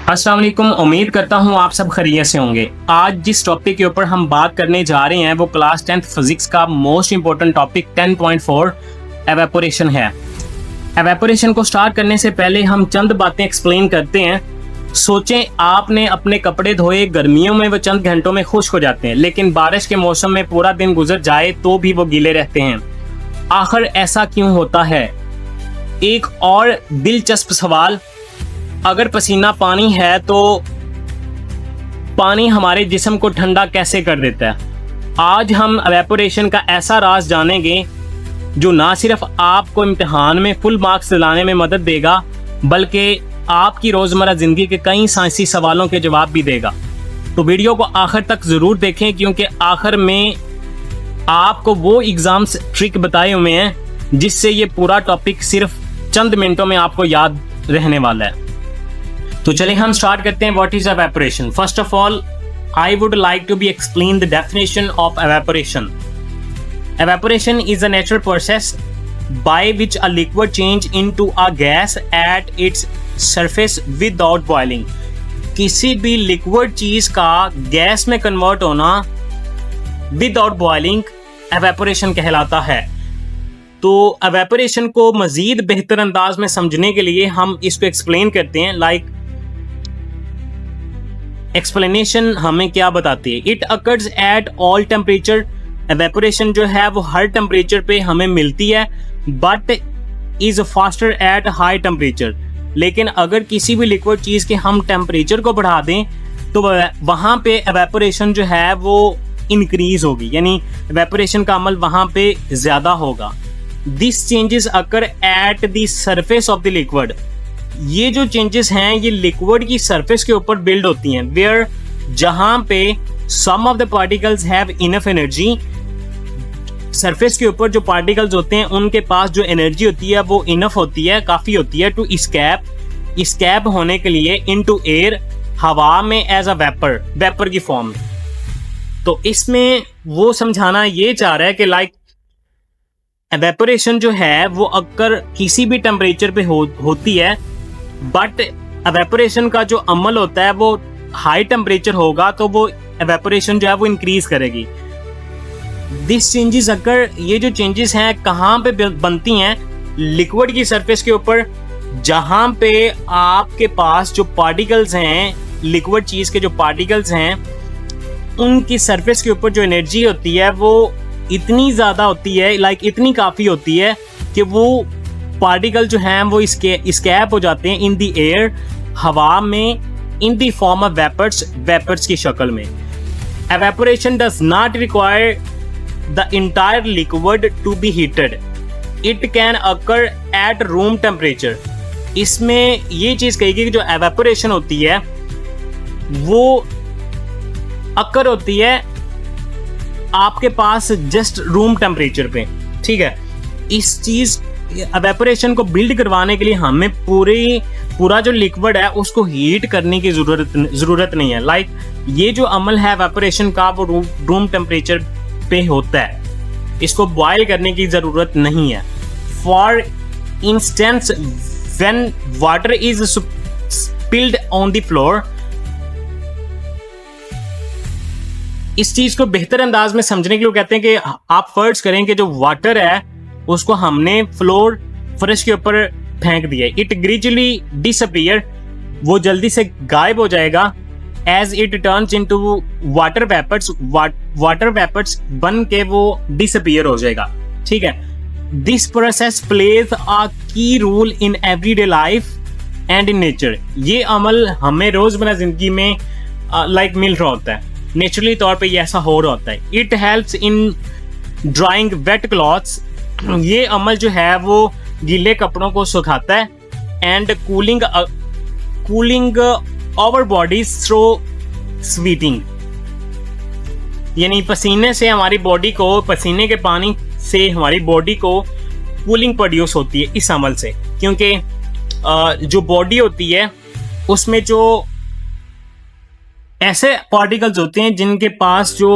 अस्सलाम वालेकुम। उम्मीद करता हूँ आप सब खैरियत से होंगे। आज जिस टॉपिक के ऊपर हम बात करने जा रहे हैं वो क्लास 10th फिजिक्स का मोस्ट इंपॉर्टेंट टॉपिक 10.4 एवेपोरेशन है। एवेपोरेशन को स्टार्ट करने से पहले हम चंद बातें एक्सप्लेन करते हैं। सोचें आपने अपने कपड़े धोए, गर्मियों में वो चंद घंटों में खुश्क हो जाते हैं, लेकिन बारिश के मौसम में पूरा दिन गुजर जाए तो भी वो गीले रहते हैं। आखिर ऐसा क्यों होता है? एक और दिलचस्प सवाल, अगर पसीना पानी है तो पानी हमारे जिस्म को ठंडा कैसे कर देता है? आज हम एवेपोरेशन का ऐसा राज जानेंगे जो ना सिर्फ आपको इम्तिहान में फुल मार्क्स दिलाने में मदद देगा बल्कि आपकी रोज़मर्रा ज़िंदगी के कई साइंसी सवालों के जवाब भी देगा। तो वीडियो को आखिर तक ज़रूर देखें, क्योंकि आखिर में आपको वो एग्ज़ाम्स ट्रिक बताए हुए हैं जिससे ये पूरा टॉपिक सिर्फ चंद मिनटों में आपको याद रहने वाला है। तो चलिए हम स्टार्ट करते हैं। What is evaporation? First of all I would like to be explain the definition of evaporation. Evaporation is a natural process by which a liquid change into a gas at its surface without boiling। किसी भी liquid चीज का gas में convert होना without boiling evaporation कहलाता है। तो evaporation को मजीद बेहतर अंदाज में समझने के लिए हम इसको एक्सप्लेन करते हैं। एक्सप्लेनेशन हमें क्या बताती है? It occurs at all temperature. Evaporation जो है वो हर टेम्परेचर पे हमें मिलती है, but is faster at high temperature. लेकिन अगर किसी भी लिक्विड चीज के हम टेम्परेचर को बढ़ा दें तो वहां पे एवेपोरेशन जो है वो इंक्रीज होगी, यानी एवेपोरेशन का अमल वहां पे ज्यादा होगा। This changes occur at the surface of the liquid. ये जो चेंजेस हैं ये लिक्विड की सरफेस के ऊपर बिल्ड होती हैं, वेयर जहां पे some of the particles have enough energy. Surface के ऊपर जो पार्टिकल्स होते हैं उनके पास जो एनर्जी होती है वो इनफ होती है, काफी होती है टू स्कैप होने के लिए इनटू एयर, हवा में एज अ वेपर की फॉर्म में। तो इसमें वो समझाना ये चाह रहा है कि एवेपोरेशन जो है वो अगर किसी भी टेम्परेचर पे होती है, बट एवेपोरेशन का जो अमल होता है वो हाई टेम्परेचर होगा तो वो एवेपोरेशन जो है वो इंक्रीज करेगी। दिस चेंजेस अगर, ये जो चेंजेस हैं कहाँ पे बनती हैं? लिक्विड की सरफेस के ऊपर, जहां पे आपके पास जो पार्टिकल्स हैं, लिक्विड चीज के जो पार्टिकल्स हैं उनकी सरफेस के ऊपर जो एनर्जी होती है वो इतनी ज्यादा होती है, इतनी काफी होती है कि वो पार्टिकल जो हैं वो स्कैप हो जाते हैं इन द एयर, हवा में, in the form of vapours की शक्ल में। Evaporation does not require the entire liquid to be heated. It can occur at room temperature। इसमें ये चीज कहेगी कि जो एवेपोरेशन होती है वो अक्कर होती है आपके पास जस्ट रूम टेम्परेचर पे, ठीक है। इस चीज एवेपोरेशन को बिल्ड करवाने के लिए हमें पूरा जो लिक्विड है उसको हीट करने की जरूरत नहीं है। ये जो अमल है एवेपोरेशन का वो रूम टेम्परेचर पे होता है, इसको बॉयल करने की जरूरत नहीं है। For instance when water is spilled on the floor. इस चीज को बेहतर अंदाज में समझने के लिए कहते हैं कि आप फर्ज करें कि जो वाटर है उसको हमने फर्श के ऊपर फेंक दिया, इट ग्रेजुअली डिसअपीयर, वो जल्दी से गायब हो जाएगा। As it turns into water vapors बन के वो disappear हो जाएगा, ठीक है। This process plays a key role in everyday life and in nature। ये अमल हमें रोजमर्रा जिंदगी में मिल रहा होता है, नेचुरली तौर पे ये ऐसा हो रहा होता है। It helps in drying wet clothes। ये अमल जो है वो गीले कपड़ों को सुखाता है। And cooling our bodies through sweating। यानी पसीने से हमारी बॉडी को, पसीने के पानी से हमारी बॉडी को कूलिंग प्रोड्यूस होती है इस अमल से, क्योंकि जो बॉडी होती है उसमें जो ऐसे पार्टिकल्स होते हैं जिनके पास जो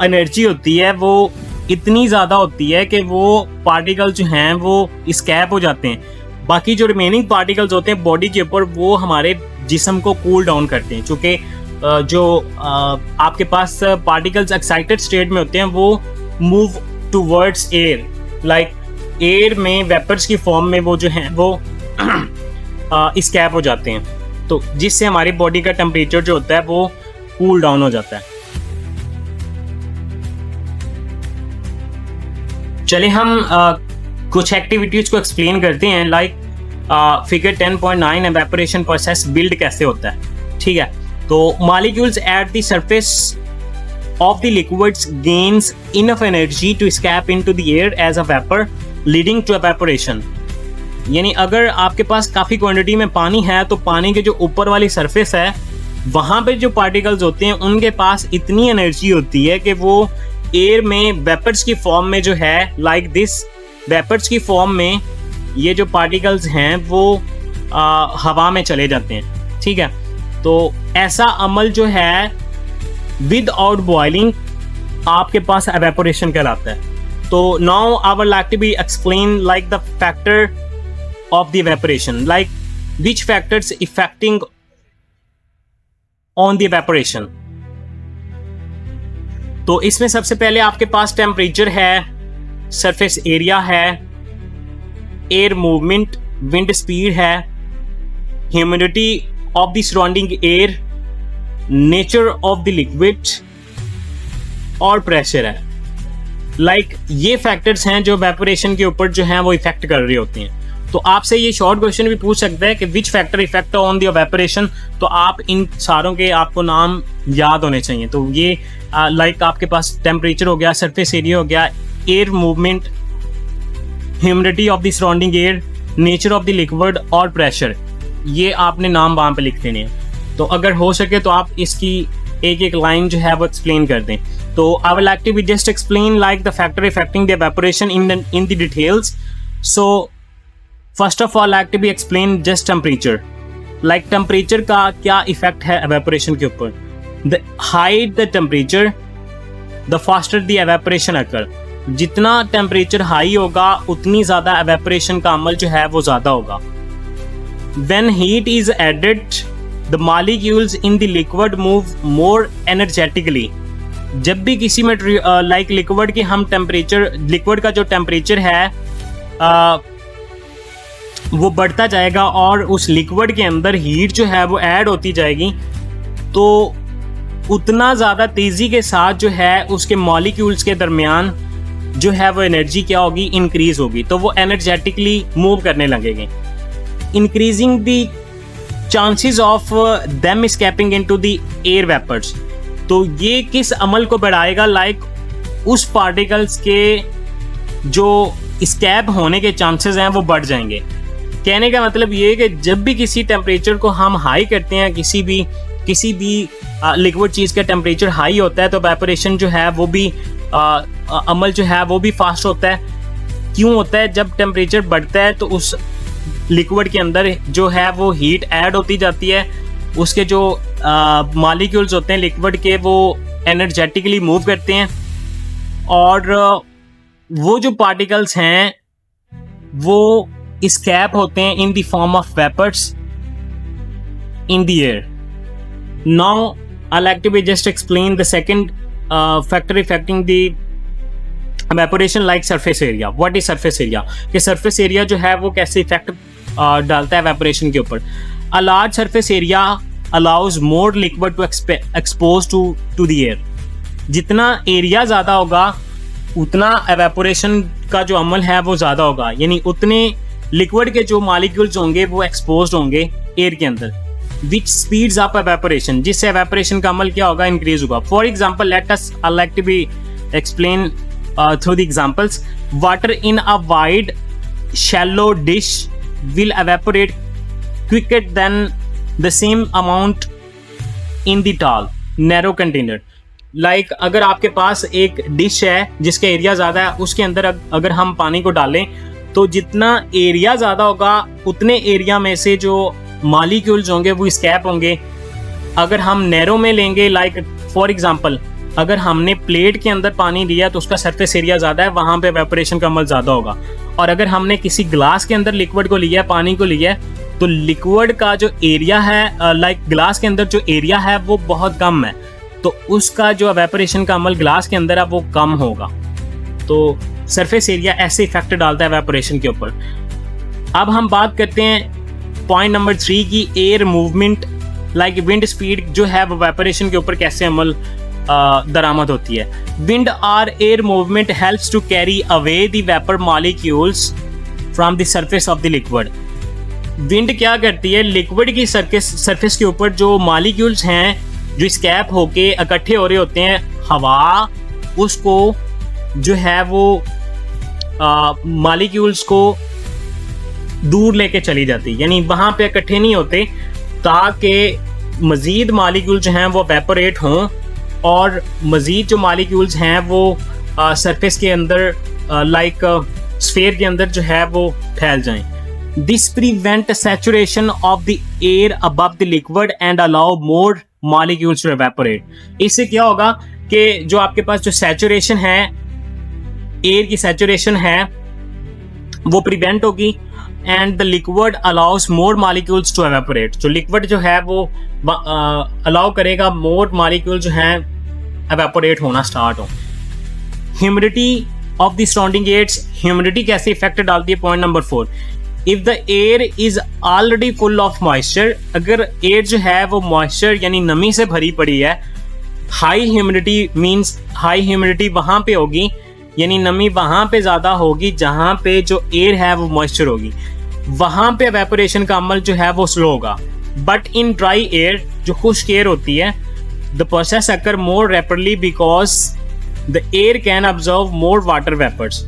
एनर्जी होती है वो इतनी ज़्यादा होती है कि वो पार्टिकल जो हैं वो स्कैप हो जाते हैं। बाकी जो रिमेनिंग पार्टिकल्स होते हैं बॉडी के ऊपर वो हमारे जिस्म को कूल डाउन करते हैं, चूँकि जो आपके पास पार्टिकल्स एक्साइटेड स्टेट में होते हैं वो move towards air, like air में वेपर्स की फॉर्म में वो जो हैं वो स्कैप हो जाते हैं, तो जिससे हमारी बॉडी का टेम्परेचर जो होता है वो कूल डाउन हो जाता है। चलिए हम कुछ एक्टिविटीज को एक्सप्लेन करते हैं, like figure 10.9 evaporation process build कैसे होता है। ठीक है, तो molecules at the surface of the liquids gains enough energy to escape into the air as a vapor leading to evaporation। यानी अगर आपके पास काफ़ी क्वांटिटी में पानी है तो पानी के जो ऊपर वाली सरफेस है वहाँ पे जो पार्टिकल्स होते हैं उनके पास इतनी एनर्जी होती है कि वो एयर में वेपर्स की फॉर्म में जो है लाइक दिस वेपर्स की फॉर्म में ये जो पार्टिकल्स हैं वो हवा में चले जाते हैं। ठीक है, तो ऐसा अमल जो है विदाउट बॉइलिंग आपके पास एवेपोरेशन कहलाता है। तो now I would like to be explain like the factor of the evaporation, like which factors affecting on the evaporation. तो इसमें सबसे पहले आपके पास टेम्परेचर है, सरफेस एरिया है, एयर मूवमेंट, विंड स्पीड है, humidity of the surrounding air, nature of the liquid और प्रेशर है। लाइक ये फैक्टर्स हैं जो एवेपोरेशन के ऊपर जो हैं वो इफेक्ट कर रहे होते हैं। तो आपसे ये शॉर्ट क्वेश्चन भी पूछ सकता है कि which factor effect on the evaporation, तो आप इन सारों के आपको नाम याद होने चाहिए। तो ये लाइक आपके पास टेम्परेचर हो गया, सरफेस एरिया हो गया, air movement, humidity of the surrounding air, nature of the liquid और प्रेशर, ये आपने नाम वहाँ पे लिख देने हैं। तो अगर हो सके तो आप इसकी एक एक लाइन जो है वो एक्सप्लेन कर दें। तो I will like to be just explain like the factor affecting the evaporation in the details. So first of all like to be explain just temperature, like temperature का क्या इफेक्ट है evaporation के ऊपर। The high the temperature the faster the evaporation occur. जितना temperature high होगा उतनी ज़्यादा evaporation का अमल जो है वो ज़्यादा होगा। When heat is added the molecules in the liquid move more energetically। जब भी किसी मटेरियल लाइक लिक्विड की हम टेम्परेचर, लिक्विड का जो टेम्परेचर है वो बढ़ता जाएगा और उस लिक्विड के अंदर हीट जो है वो ऐड होती जाएगी, तो उतना ज़्यादा तेज़ी के साथ जो है उसके मॉलिक्यूल्स के दरमियान जो है वो एनर्जी क्या होगी, इंक्रीज होगी, तो वो एनर्जेटिकली मूव करने लगेंगे, increasing the chances of them escaping into the air vapors। तो ये किस अमल को बढ़ाएगा, लाइक उस पार्टिकल्स के जो escape होने के चांसेस हैं वो बढ़ जाएंगे। कहने का मतलब ये है कि जब भी किसी टेम्परेचर को हम हाई करते हैं, किसी भी लिक्विड चीज़ का टेम्परेचर हाई होता है तो एवेपोरेशन जो है वो भी अमल जो है वो भी फास्ट होता है। क्यों होता है? जब टेम्परेचर बढ़ता है तो उस लिक्विड के अंदर जो है वो हीट ऐड होती जाती है, उसके जो मॉलिक्यूल्स होते हैं लिक्विड के वो एनर्जेटिकली मूव करते हैं और वो जो पार्टिकल्स हैं वो escape होते हैं in the form of vapours in the air. Now I like to be just explain the second factor affecting the evaporation like surface area. What is surface area? कि सरफेस एरिया जो है वो कैसे effect डालता है evaporation के ऊपर। A large surface area allows more liquid to expose to the air. जितना एरिया ज़्यादा होगा उतना एवेपोरेशन का जो अमल है वो ज़्यादा होगा, यानी उतने लिक्विड के जो मॉलिक्यूल्स होंगे वो एक्सपोज होंगे एयर के अंदर, विच स्पीड्स अप एवेपोरेशन, जिससे एवेपोरेशन का अमल क्या होगा, इंक्रीज होगा। For example let us I like to be explain through the examples। Water in a wide shallow dish will evaporate quicker than the same amount in the tall narrow container। Like अगर आपके पास एक dish है जिसका area ज़्यादा है, उसके अंदर अगर हम पानी को डालें तो जितना एरिया ज़्यादा होगा उतने एरिया में से जो मॉलिक्यूल्स होंगे वो escape होंगे। अगर हम नैरो में लेंगे, लाइक फॉर एग्जांपल अगर हमने प्लेट के अंदर पानी दिया तो उसका सरफेस एरिया ज़्यादा है, वहाँ पे एवेपोरेशन का अमल ज़्यादा होगा। और अगर हमने किसी ग्लास के अंदर लिक्विड को लिया है, पानी को लिया है, तो लिक्विड का जो एरिया है लाइक ग्लास के अंदर जो एरिया है वो बहुत कम है, तो उसका जो एवेपोरेशन का अमल ग्लास के अंदर है वो कम होगा। तो सरफेस एरिया ऐसे इफेक्ट डालता है एवेपोरेशन के ऊपर। अब हम बात करते हैं पॉइंट नंबर 3 की, air movement like wind speed जो है वो एवेपोरेशन के ऊपर कैसे अमल दरामद होती है। विंड और air movement helps to carry away the vapour molecules from the surface of the liquid. Wind क्या करती है, लिक्विड की सरफेस के ऊपर जो मॉलिक्यूल्स हैं जो स्कैप होके इकट्ठे हो रहे होते हैं, हवा उसको जो है वो मॉलिक्यूल्स को दूर लेके चली जाती है, यानी वहाँ पे इकट्ठे नहीं होते ताकि मज़ीद मॉलिक्यूल जो हैं वो एवेपोरेट हों और मज़ीद जो मॉलिक्यूल्स हैं वो सरफेस के अंदर लाइक स्फीयर के अंदर जो है वो फैल जाएं। This prevent saturation of the air above the liquid and allow more molecules to evaporate. इससे क्या होगा कि जो आपके पास जो सैचुरेशन है, एयर की सैचुरेशन है वो प्रिवेंट होगी and the liquid allows more molecules to evaporate. जो लिक्विड जो है वो अलाउ करेगा मोर मॉलिक्यूल जो हैं एवेपोरेट होना स्टार्ट हो। Humidity of the surrounding airs, humidity कैसे इफेक्ट डालती है। Point number 4, if the air is already full of moisture, अगर एयर जो है वो मॉइस्चर यानी नमी से भरी पड़ी है, high humidity means high humidity वहाँ पे होगी, यानी नमी वहाँ पे ज़्यादा होगी जहाँ पे जो एयर है वो मॉइस्चर होगी, वहाँ पे एवेपोरेशन का अमल जो है वो स्लो होगा। बट इन ड्राई एयर, जो खुश्क एयर होती है, the process occur more rapidly because the air can observe more water vapours.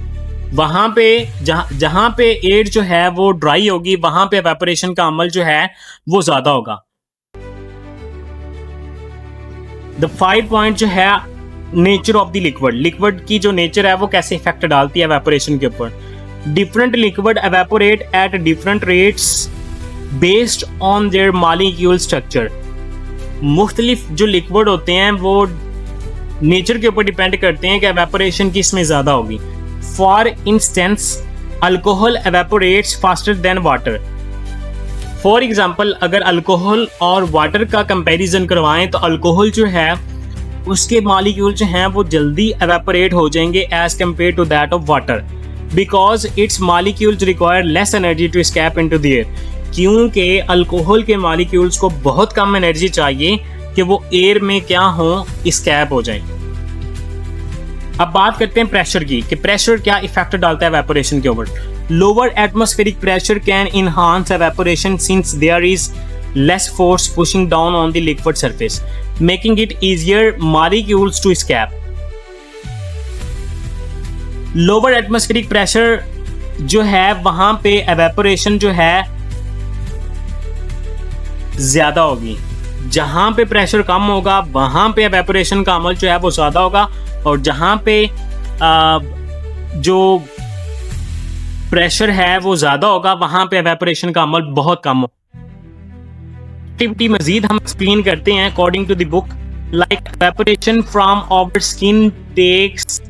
वहाँ पे जहाँ पे एयर जो है वो ड्राई होगी वहाँ पे एवेपोरेशन का अमल जो है वो ज़्यादा होगा। द 5 पॉइंट जो है nature of the liquid, liquid की जो नेचर है वो कैसे इफेक्ट डालती है एवेपोरेशन के ऊपर। Different liquid evaporate at different rates based on their molecule structure. मुख्तलिफ जो लिक्विड होते हैं वो नेचर के ऊपर डिपेंड करते हैं कि एवेपोरेशन किस में ज़्यादा होगी। For instance alcohol evaporates faster than water. For example अगर अल्कोहल और वाटर का कंपैरिजन करवाएं तो अल्कोहल जो है उसके मॉलिक्यूल जो हैं वो जल्दी एवेपोरेट हो जाएंगे as compare to that of water, because its molecules require less energy to escape into the air. क्योंकि अल्कोहल के मॉलिक्यूल्स को बहुत कम एनर्जी चाहिए कि वो एयर में क्या हो, एस्केप हो जाए। अब बात करते हैं प्रेशर की, कि प्रेशर क्या इफेक्ट डालता है एवेपोरेशन के ऊपर। Lower atmospheric pressure can enhance evaporation since there is less force pushing down on the liquid surface, making it easier molecules to escape. Lower atmospheric pressure जो है वहां पे एवेपोरेशन जो है ज्यादा होगी, जहां पे प्रेशर कम होगा वहां पे एवेपोरेशन का अमल जो है वो ज्यादा होगा, और जहां पे जो प्रेशर है वो ज्यादा होगा वहां पे एवेपोरेशन का अमल बहुत कम होगा। एक्टिविटी मजीद हम एक्सप्लेन करते हैं according to the book, like evaporation from our skin takes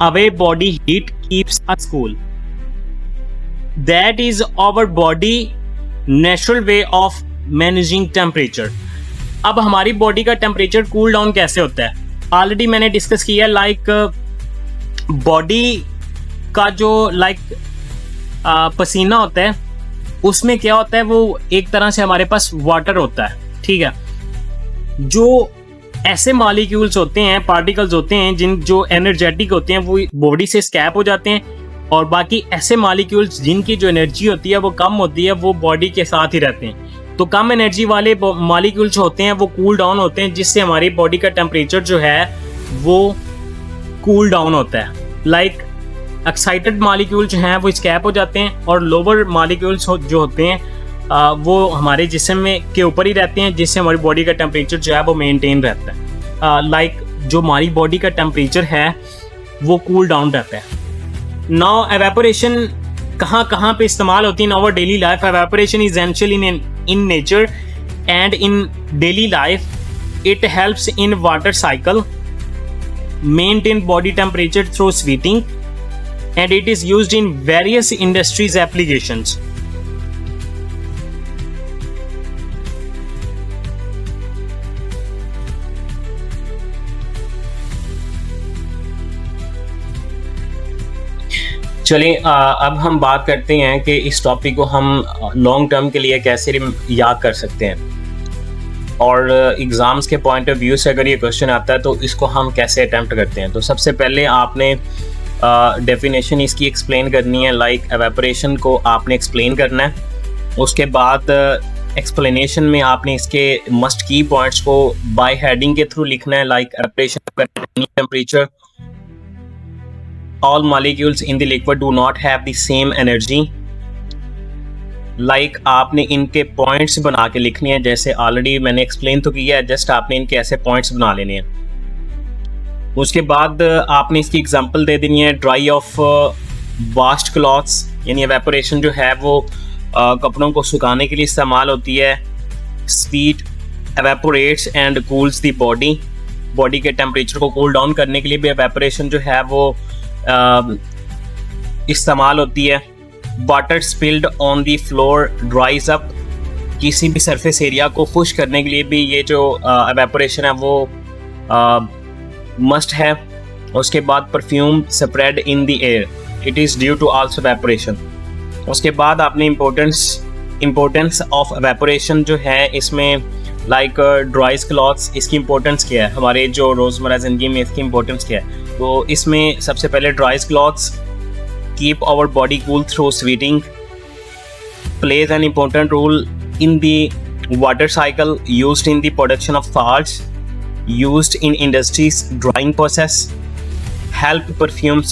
away body heat, keeps us cool. That is our body natural way of managing temperature. अब हमारी बॉडी का टेम्परेचर कूल डाउन कैसे होता है, already मैंने discuss किया। Like body का जो पसीना होता है उसमें क्या होता है, वो एक तरह से हमारे पास वाटर होता है, ठीक है। जो ऐसे मॉलिक्यूल्स होते हैं, पार्टिकल्स होते हैं जो एनर्जेटिक होते हैं वो बॉडी से स्कैप हो जाते हैं, और बाकी ऐसे मॉलिक्यूल्स जिनकी जो एनर्जी होती है वो कम होती है वो बॉडी के साथ ही रहते हैं। तो कम एनर्जी वाले मॉलिक्यूल्स होते हैं वो कूल डाउन होते हैं, जिससे हमारी बॉडी का टेम्परेचर जो है वो कूल डाउन होता है। लाइक एक्साइटेड मॉलिक्यूल जो हैं वो स्कैप हो जाते हैं, और लोअर मॉलिक्यूल्स जो होते हैं वो हमारे जिस्म में के ऊपर ही रहते हैं, जिससे हमारी बॉडी का टेम्परेचर जो है वो मेंटेन रहता है। लाइक जो हमारी बॉडी का टेम्परेचर है वो कूल डाउन रहता है। नाउ एवेपोरेशन कहाँ कहाँ पे इस्तेमाल होती है in our daily life. Evaporation is essential in nature and in daily life. It helps in water cycle, maintain body temperature through sweating, and it is used in various industries applications. चलिए अब हम बात करते हैं कि इस topic को हम लॉन्ग टर्म के लिए कैसे याद कर सकते हैं, और एग्ज़ाम्स के पॉइंट ऑफ व्यू से अगर ये क्वेश्चन आता है तो इसको हम कैसे अटैम्प्ट करते हैं। तो सबसे पहले आपने डेफिनेशन इसकी एक्सप्लेन करनी है, लाइक एवेपोरेशन को आपने एक्सप्लेन करना है। उसके बाद एक्सप्लेनेशन में आपने इसके मस्ट की पॉइंट्स को बाय हेडिंग के थ्रू लिखना है, like evaporation temperature, all molecules in the liquid do not have the same energy. Like आपने इनके पॉइंट्स बना के लिखने हैं, जैसे ऑलरेडी मैंने एक्सप्लेन तो किया है, जस्ट आपने इनके ऐसे पॉइंट्स बना लेने हैं। उसके बाद आपने इसकी एग्जांपल दे देनी है, ड्राई ऑफ वाश्ड क्लॉथ्स, यानी एवेपोरेशन जो है वो कपड़ों को सुखाने के लिए इस्तेमाल होती है। Speed evaporates and cools the body, body के टेम्परेचर को कूल डाउन करने के लिए भी एवेपोरेशन जो है वो इस्तेमाल होती है। Water spilled on the floor ड्राइज up, किसी भी सरफेस एरिया को खुश करने के लिए भी ये जो एवेपोरेशन है वो मस्ट है। उसके बाद perfume spread in the air, it is due to also evaporation. उसके बाद आपने इम्पोर्टेंस ऑफ एवेपोरेशन जो है इसमें, लाइक ड्राइज क्लॉथ्स, इसकी इंपॉर्टेंस क्या है हमारे जो रोज़मर्रा ज़िंदगी में, इसकी इंपॉर्टेंस क्या है। तो इसमें सबसे पहले dries clothes keep our body cool through sweating, plays an important role in the water cycle used in the production of salts, used in industries drying process, help perfume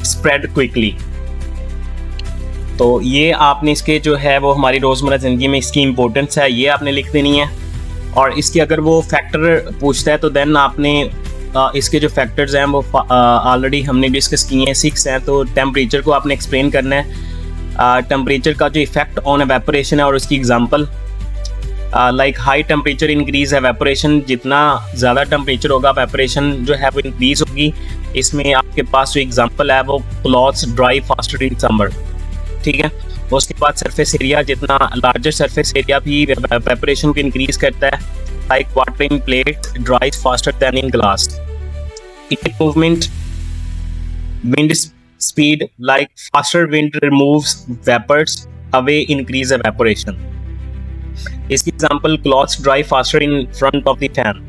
spread quickly। तो ये आपने इसके जो है वो हमारी रोज़मर्रा ज़िंदगी में इसकी इम्पोर्टेंस है, ये आपने लिख देनी है। और इसकी अगर वो फैक्टर पूछता है तो देन आपने इसके जो फैक्टर्स हैं वो ऑलरेडी हमने डिस्कस किए हैं, 6 हैं। तो टेम्परेचर को आपने एक्सप्लेन करना है, टेम्परेचर का जो इफेक्ट ऑन एवेपोरेशन है और उसकी example, like high temperature increase evaporation, जितना ज़्यादा टेम्परेचर होगा एवेपोरेशन जो है वो इंक्रीज होगी। इसमें आपके पास जो एग्जांपल है वो clothes dry faster in summer, ठीक है। उसके बाद सरफेस एरिया, जितना लार्जर सरफेस एरिया भी एवेपोरेशन को इंक्रीज करता है, like water in plate dries faster than in glass. Movement, wind speed, like faster wind removes vapours away, increase evaporation. इसकी example, clothes dry faster in front of the fan.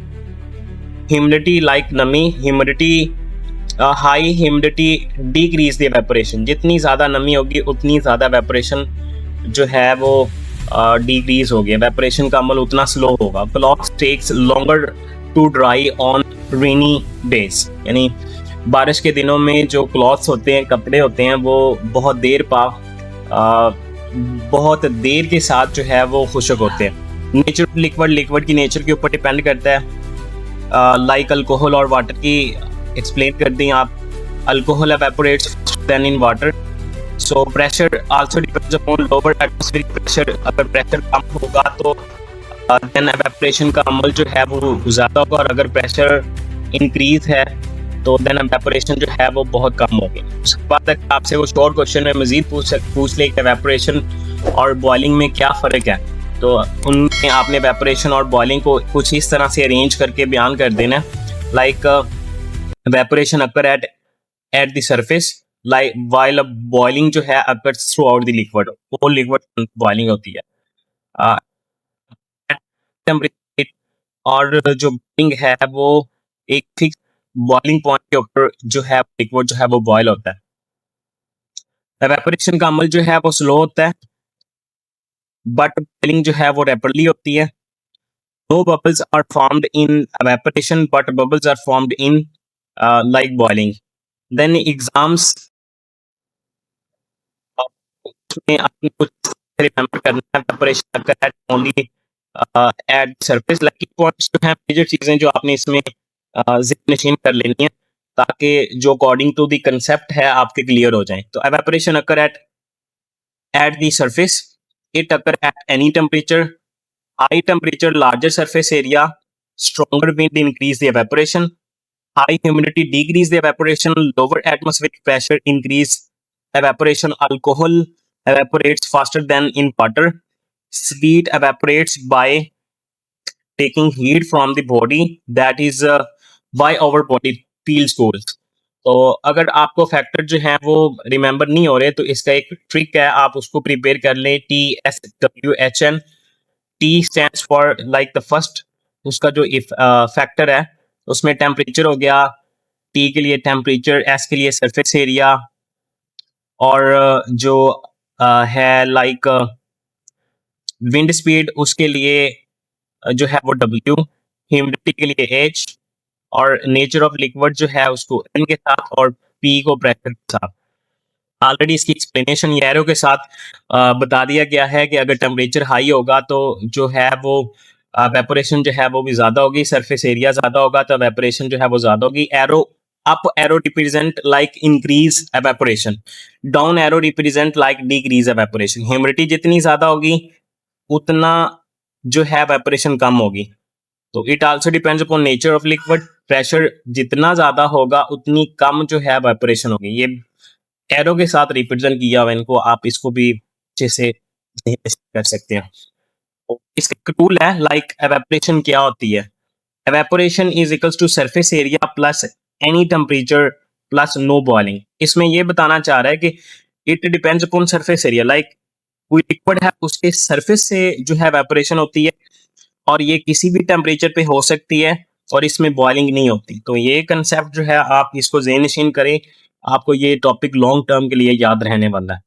Humidity, like नमी, humidity, high humidity decrease the evaporation, जितनी ज़्यादा नमी होगी उतनी ज़्यादा evaporation जो है वो डिक्रीज होगी, एवेपोरेशन का अमल उतना स्लो होगा। Clothes takes longer to dry on rainy days, यानी बारिश के दिनों में जो क्लॉथ्स होते हैं, कपड़े होते हैं, वो बहुत देर के साथ जो है वो खुश्क होते हैं। नेचर लिक्विड की नेचर के ऊपर डिपेंड करता है, लाइक अल्कोहल और वाटर की एक्सप्लेन कर दें आप। Alcohol evaporates then in water, so pressure also depends upon lower atmospheric pressure. अगर प्रेशर कम होगा तो देन एवेपोरेशन का अमल जो है वो ज़्यादा होगा, और अगर प्रेशर इंक्रीज है तो देन एवेपोरेशन जो है वो बहुत कम होगी। उसके बाद तक आपसे वो शॉर्ट क्वेश्चन में मजीद पूछ ले कि एवेपोरेशन और बॉइलिंग में क्या फ़र्क है, तो उनमें आपने एवेपोरेशन और बॉइलिंग को कुछ इस तरह से अरेंज करके बयान कर देना है, like evaporation occur at the surface, like while a boiling जो है occurs throughout the liquid, वो liquid boiling होती है। temperature और जो boiling है वो एक फिक्स बॉइलिंग पॉइंट के ऊपर जो है लिक्विड जो है वो बॉयल होता है। evaporation का अमल जो है वो स्लो होता है, बट बॉइलिंग जो है वो रैपिडली होती है। No bubbles are formed in evaporation, but bubbles are formed in like boiling. Then exams में आपने कुछ रिमेंबर करना है, evaporation occur at only at surface, like points जो हैं, मेजर चीजें जो आपने इसमें ज़हन कर लेनी है ताकि जो अकॉर्डिंग टू द कंसेप्ट है आपके क्लियर हो जाए। तो evaporation occur at the surface, it occur at any temperature, high temperature, larger surface area, stronger wind increase the evaporation, high humidity decrease the evaporation, lower atmospheric pressure increase evaporation, alcohol evaporates faster than in water. Sweet evaporates by taking heat from the body. That is why our body feels cold. तो अगर आपको factor जो है वो remember नहीं हो रहे तो इसका एक ट्रिक है, आप उसको प्रिपेयर कर लें। TSWHN, T stands for like the first, उसका जो इफ फैक्टर है उसमें टेम्परेचर हो गया, टी के लिए टेम्परेचर, एस के लिए सरफेस एरिया, और जो है लाइक विंड स्पीड उसके लिए जो है वो डब्ल्यू, ह्यूमिडिटी के लिए एच, और नेचर ऑफ लिक्विड जो है उसको एन के साथ, और पी को प्रेशर के साथ। ऑलरेडी इसकी एक्सप्लेनेशन ये एरो के साथ बता दिया गया है कि अगर टेम्परेचर हाई होगा तो जो है वो वेपोरेशन जो है वो भी ज़्यादा होगी, सरफेस एरिया ज़्यादा होगा तो वेपोरेशन जो है वो ज़्यादा होगी। Arrow up arrow represent like increase evaporation, down arrow represent like decrease evaporation. Humidity जितनी ज़्यादा होगी उतना जो है वेपोरेशन कम होगी। तो it also depends upon nature of liquid, pressure जितना ज़्यादा होगा उतनी कम जो है वेपोरेशन होगी। ये एरो के साथ रिप्रेजेंट किया हुआ, इनको आप इसको भी अच्छे से कर सकते हैं। इसका एक रूल है लाइक एवेपोरेशन क्या होती है। Evaporation is equals to surface area plus any temperature plus no boiling. इसमें ये बताना चाह रहा है कि it depends upon surface area, like कोई लिक्विड है उसके सरफेस से जो है एवेपोरेशन होती है, और ये किसी भी टेम्परेचर पे हो सकती है और इसमें बॉइलिंग नहीं होती। तो ये कंसेप्ट जो है आप इसको ज़हन नशीन करें, आपको ये टॉपिक लॉन्ग टर्म के लिए याद रहने वाला है।